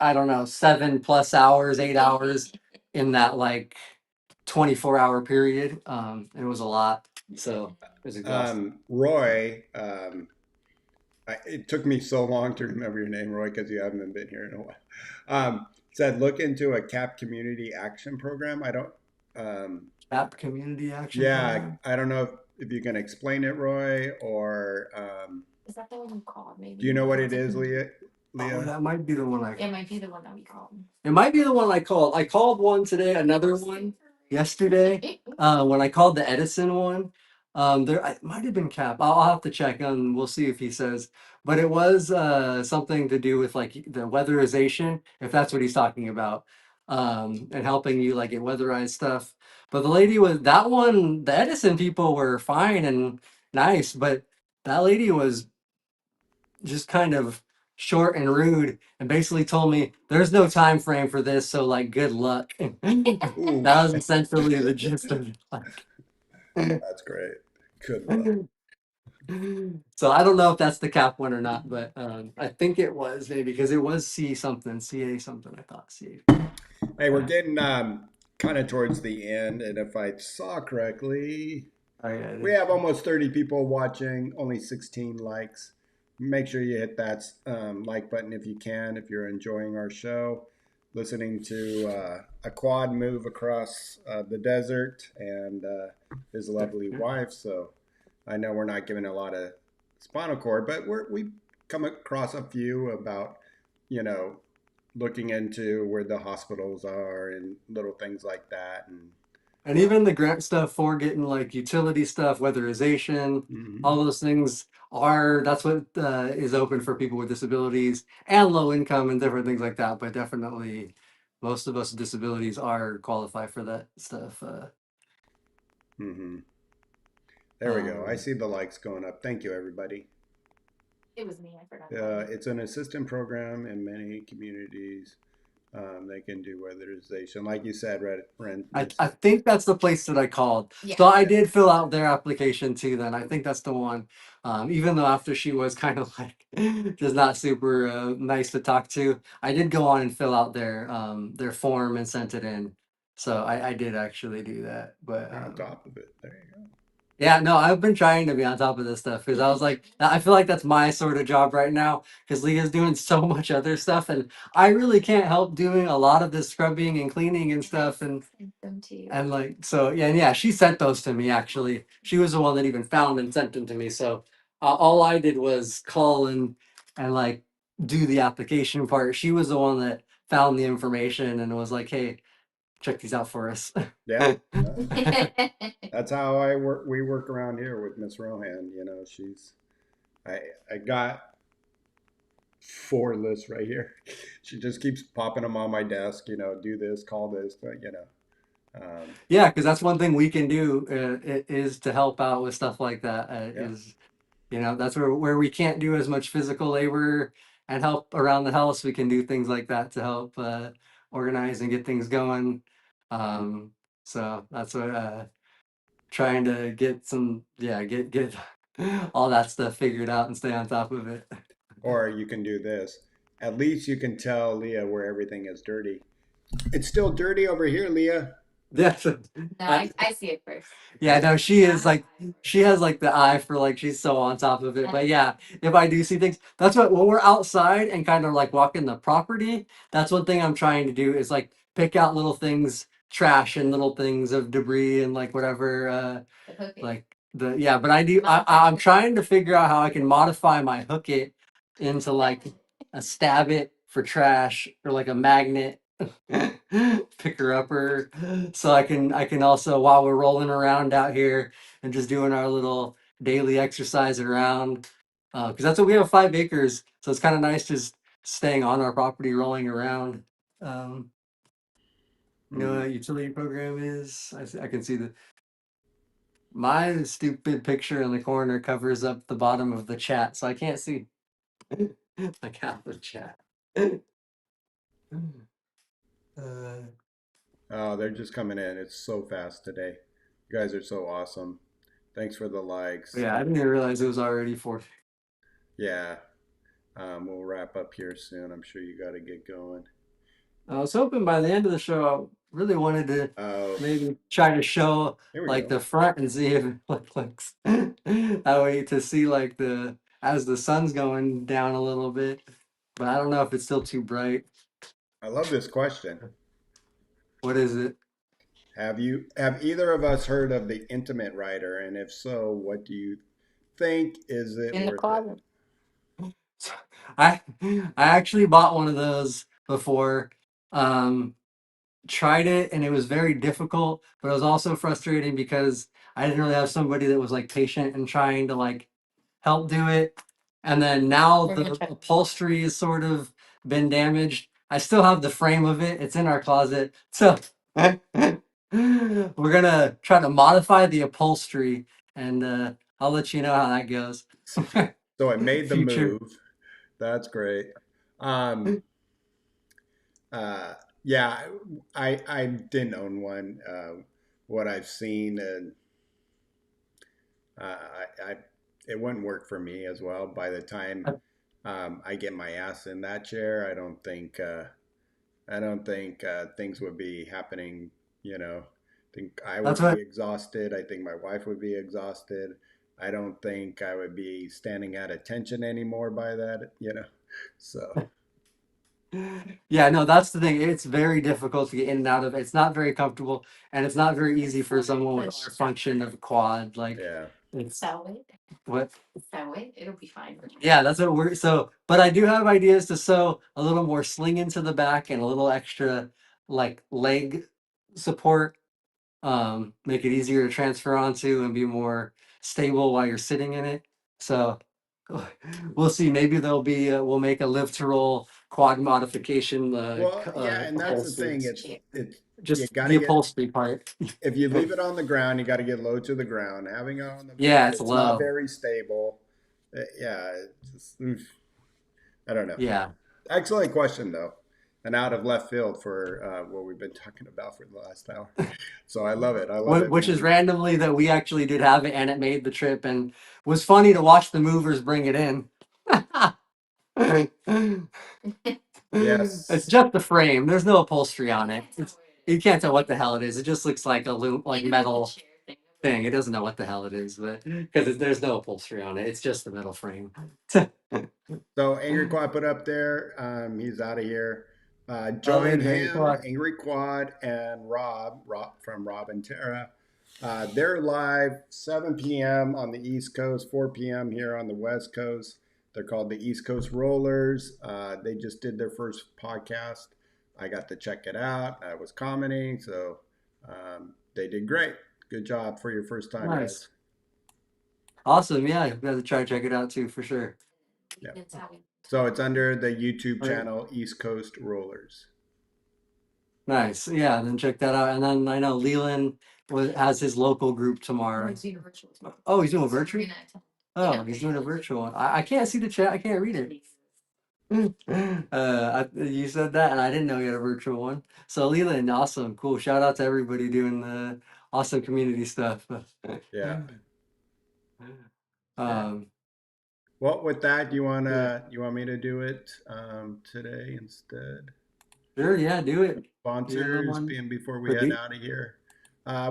I don't know, 7+ hours, 8 hours in that like 24-hour period. It was a lot. So it was exhausting. Roy, it took me so long to remember your name, Roy, because you haven't been here in a while. Said look into a CAP community action program. I don't. App Community Action Yeah, Program. I don't know if you can explain it, Roy, or Is that the one you called? do Maybe. you know what it is, Leah? Oh, Leah? that might be the one It might be the one that we called. it might be the one I called. I called one today, another one yesterday. When I called the Edison one, there it might have been Cap. I'll have to check and we'll see if he says. But it was something to do with like the weatherization, if that's what he's talking about, and helping you like get weatherized stuff. But the lady was that one. The Edison people were fine and nice, but that lady was just kind of short and rude and basically told me there's no time frame for this, so like good luck. That Ooh, was essentially the gist of it. Like, that's great. Good luck. so I don't know if that's the cap one or not, but I think it was maybe because it was C something, CA something. I thought CA. Hey, we're getting kind of towards the end, and if I saw correctly, Oh yeah, we have almost 30 people watching, only 16 likes. Make sure you hit that like button if you can, if you're enjoying our show, listening to a quad move across the desert and his lovely wife. So I know we're not giving a lot of spinal cord, but we come across a few about, you know, looking into where the hospitals are and little things like that. and even the grant stuff for getting like utility stuff, weatherization, Mhm. all those things are that's what is open for people with disabilities and low income and different things like that. But definitely, most of us with disabilities are qualified for that stuff. Mhm. There we go. I Um, see the likes going up. Thank you, everybody. It was me. I forgot. About it. It's an assistant program in many communities. They can do weatherization, like you said, Ren. I think that's the place that I called. Yeah. So I did fill out their application too. Then I think that's the one. Even though after she was kind of like just not super nice to talk to, I did go on and fill out their form and sent it in. So I did actually do that. But You're on top of it. There you go. yeah, no, I've been trying to be on top of this stuff because I was like, I feel like that's my sort of job right now because Leah's doing so much other stuff, and I really can't help doing a lot of the scrubbing and cleaning and stuff, Sent them to you. and like so yeah, and yeah, she sent those to me actually. She was the one that even found and sent them to me. So all I did was call and like do the application part. She was the one that found the information and was like, hey, check these out for us. Yeah. That's how I work. We work around here with Miss Rohan. You know, I got 4 lists right here. She just keeps popping them on my desk. You know, do this, call this. You know. Yeah, because that's one thing we can do is to help out with stuff like that. Yeah. Is that's where we can't do as much physical labor and help around the house. We can do things like that to help organize and get things going. Um, so that's what trying to get some get all that stuff figured out and stay on top of it. Or you can do this. At least you can tell Leah where everything is dirty. It's still dirty over here, Leah. Yeah, No, I, I see it first. yeah, no, she is like she has like the eye for like she's so on top of it. But yeah, if I do see things, that's what when we're outside and kind of like walking the property, that's one thing I'm trying to do is like pick out little things, trash and little things of debris and like whatever like the yeah, but I'm trying to figure out how I can modify my hook it into like a stab it for trash or like a magnet picker upper so I can also while we're rolling around out here and just doing our little daily exercise around because that's what we have 5 acres, so it's kind of nice just staying on our property rolling around. um you know what Mm-hmm. a utility program is. I can see the my stupid picture in the corner covers up the bottom of the chat, so I can't see like half the chat. uh, Oh, they're just coming in. It's so fast today. You guys are so awesome. Thanks for the likes. yeah, I didn't even realize it was already 4. Yeah. We'll wrap up here soon. I'm sure you got to get going. I was hoping by the end of the show, I really wanted to Oh, maybe try to show here we like go. the front and see if it looks that way to see like the as the sun's going down a little bit. But I don't know if it's still too bright. I love this question. What is it? Have either of us heard of the Intimate Writer? And if so, what do you think? Is it In the worth it? closet. So, I I actually bought one of those before. Um, Tried it and it was very difficult, but it was also frustrating because I didn't really have somebody that was like patient and trying to like help do it. And then now We're gonna the try. upholstery has sort of been damaged. I still have the frame of it. It's in our closet. So we're gonna try to modify the upholstery and I'll let you know how that goes. So I made the Future. move. That's great. Um, uh, yeah, I didn't own one. What I've seen, and I it wouldn't work for me as well. By the time I get my ass in that chair, I don't think things would be happening. You know, I think I That's would be what. exhausted. I think my wife would be exhausted. I don't think I would be standing at attention anymore by that. So Yeah, no, that's the thing. It's very difficult to get in and out of. It's not very comfortable, and it's not very easy for someone with our function of a quad. Like, yeah. it's That way. what. That way, it'll be fine. Yeah, that's what we're so. But I do have ideas to sew a little more sling into the back and a little extra like leg support. Make it easier to transfer onto and be more stable while you're sitting in it. So we'll see. Maybe there'll be we'll make a live to roll quad modification Well, yeah, and that's the upholstery. thing. It's you Just got to the get upholstery part. if you leave it on the ground, you got to get low to the ground. Having it on the bed, Yeah, it's it's not low. very stable. Yeah, it's just, I don't know. Yeah. Excellent question though, and out of left field for what we've been talking about for the last hour. So I love it. I love it Which when is we. randomly that we actually did have it and it made the trip and was funny to watch the movers bring it in. It's Yes. just the frame. There's no upholstery on it. You can't tell what the hell it is. It just looks like a like metal thing. It doesn't know what the hell it is, but because there's no upholstery on it. It's just the metal frame. So Angry Quad put up there. He's out of here. Oh, Join there's Angry him, Quad. Angry Quad, and Rob from Rob and Tara. They're live 7 p.m. on the East Coast, 4 p.m. here on the West Coast. They're called the East Coast Rollers. They just did their first podcast. I got to check it out. I was commenting, so they did great. Good job for your first time, Nice. guys. Awesome. Yeah, you guys try to check it out too for sure. Yeah. So it's under the YouTube Right. channel East Coast Rollers. Nice. Yeah, then check that out. And then I know Leland has his local group tomorrow. Oh, he's doing a virtual? Oh, he's doing a virtual one. I can't see the chat. I can't read it. You said that, and I didn't know you had a virtual one. So Leland, awesome, cool. Shout out to everybody doing the awesome community stuff. Yeah. Yeah. Um, Well, with that, yeah. you want me to do it today instead? Sure, yeah, do it. You're the Sponsors, one being before we for head the. out of here.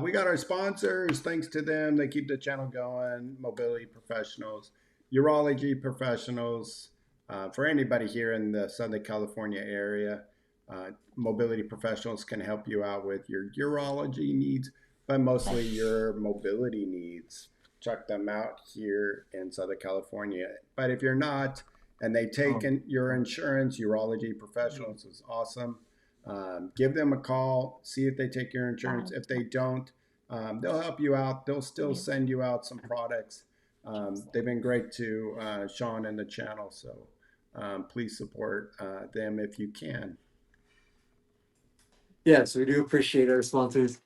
We got our sponsors. Thanks to them, they keep the channel going. Mobility professionals, urology professionals. For anybody here in the Southern California area, mobility professionals can help you out with your urology needs, but mostly your mobility needs. Check them out here in Southern California. But if you're not, and they take Oh, in your insurance, urology professionals is awesome. Give them a call, see if they take your insurance. If they don't, they'll help you out. They'll still send you out some products. They've been great to Shawn and the channel, so please support them if you can. yes, we do appreciate our sponsors.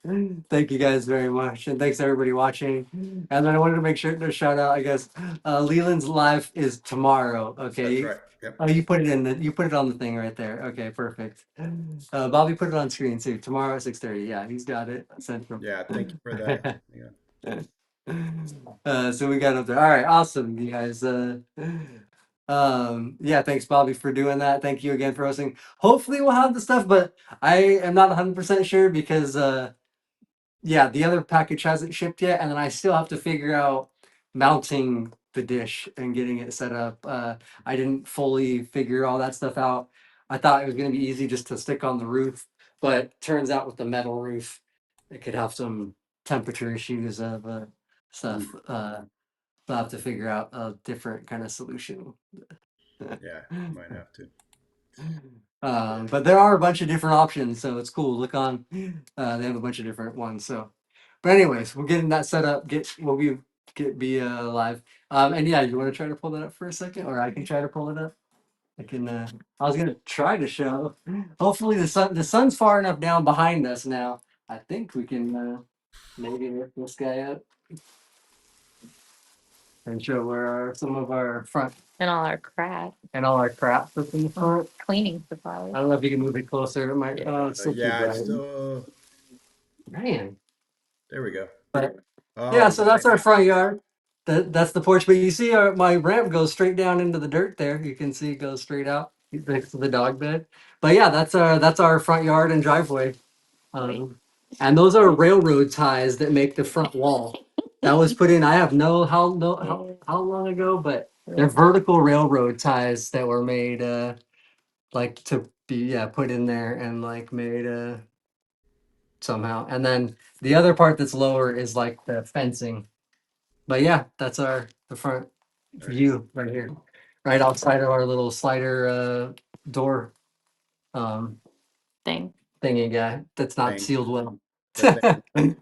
Thank you guys very much, and thanks everybody watching. And then I wanted to make sure to shout out. I guess Leland's live is tomorrow. That's Okay. right. Yep. Oh, you put it in the you put it on the thing right there. Okay, perfect. Bobby put it on screen too. Tomorrow at 6:30. Yeah, he's got it sent from. Yeah. Thank you for that. Yeah. So we got up there. All right, awesome, you guys. Yeah, thanks, Bobby, for doing that. Thank you again for hosting. Hopefully, we'll have the stuff, but I am not 100% sure because, yeah, the other package hasn't shipped yet, and then I still have to figure out mounting the dish and getting it set up. I didn't fully figure all that stuff out. I thought it was going to be easy just to stick on the roof, but turns out with the metal roof, it could have some temperature issues of stuff. Mm, So I'll have to figure out a different kind of solution. yeah. Might have to. Yeah. But there are a bunch of different options, so it's cool. Look on, they have a bunch of different ones. So, but anyways, we're getting that set up. Be live. And yeah, you want to try to pull that up for a second, or I can try to pull it up. I can. I was gonna try to show. Hopefully the sun's far enough down behind us now. I think we can maybe lift this guy up. and show where some of our front And all our crap. and all our crap that's in the front. Cleaning supplies. I don't know if you can move it closer. It might. Oh, it's still too Yeah, it's bright. still. Man. There we go. But yeah, Oh, so that's our front yard. That's the porch. But you see, my ramp goes straight down into the dirt. There, you can see it goes straight out next to the dog bed. But yeah, that's our front yard and driveway. And those are railroad ties that make the front wall. That was put in. I have how long ago, but they're vertical railroad ties that were made like to be put in there and like made somehow. And then the other part that's lower is like the fencing. But yeah, that's the front view right here, right outside of our little slider door um Thing. thingy guy that's not thing. sealed well. The thing.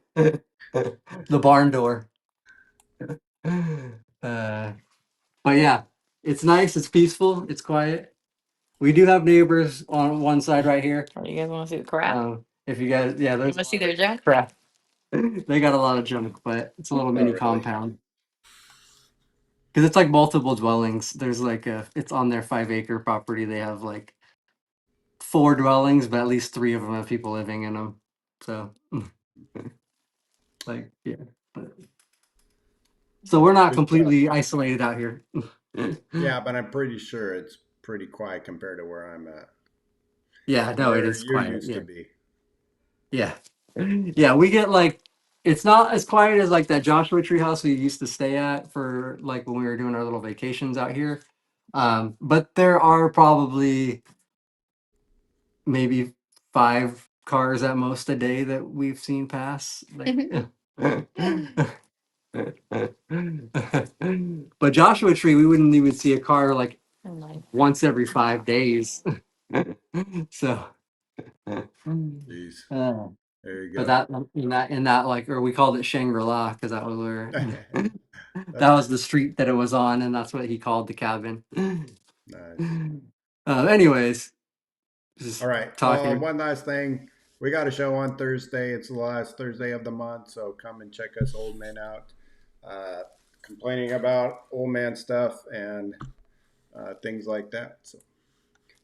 The barn door. Uh, but yeah, it's nice. It's peaceful. It's quiet. We do have neighbors on one side right here. Oh, you guys want to see the crap? If you guys, yeah, You there's want to see their junk? crap. They got a lot of junk, but it's a little Oh, mini really? compound because it's like multiple dwellings. There's like it's on their 5 acre property. They have like 4 dwellings, but at least 3 of them have people living in them. So, like, yeah. But, so we're not Good stuff. completely isolated out here. Yeah, but I'm pretty sure it's pretty quiet compared to where I'm at, Yeah, no, it where is you quiet. used to Yeah, be. yeah, yeah. We get like it's not as quiet as like that Joshua Tree house we used to stay at for like when we were doing our little vacations out here. But there are probably maybe 5 cars at most a day that we've seen pass. Like, but Joshua Tree, we wouldn't even see a car like I'm like, once every 5 days. So, uh, Jeez. There you but go. that like, or we called it Shangri-La because that was where that That's was the street that it was on, and that's what he called the cabin. nice. Anyways, All just right. talking. One last thing. We got a show on Thursday. It's the last Thursday of the month, so come and check us old men out. Uh, Complaining about old man stuff and things like that. So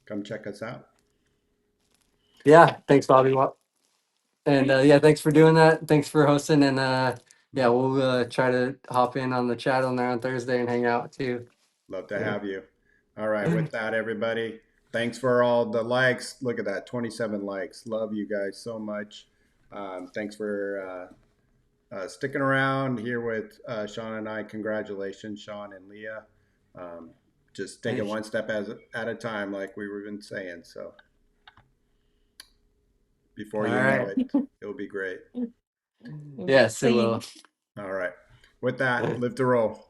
come check us out. Yeah, thanks, Bobby. And yeah, thanks for doing that. Thanks for hosting. And yeah, we'll try to hop in on the chat on there on Thursday and hang out too. Love to have you. All right. With that, everybody, thanks for all the likes. Look at that, 27 likes. Love you guys so much. Thanks for sticking around here with Shawn and I. Congratulations, Shawn and Leah. Um, just take it Thanks. one step at a time, like we were been saying. So before All you know right. it, it'll be great. Yes, it will. All right. With that, live to roll.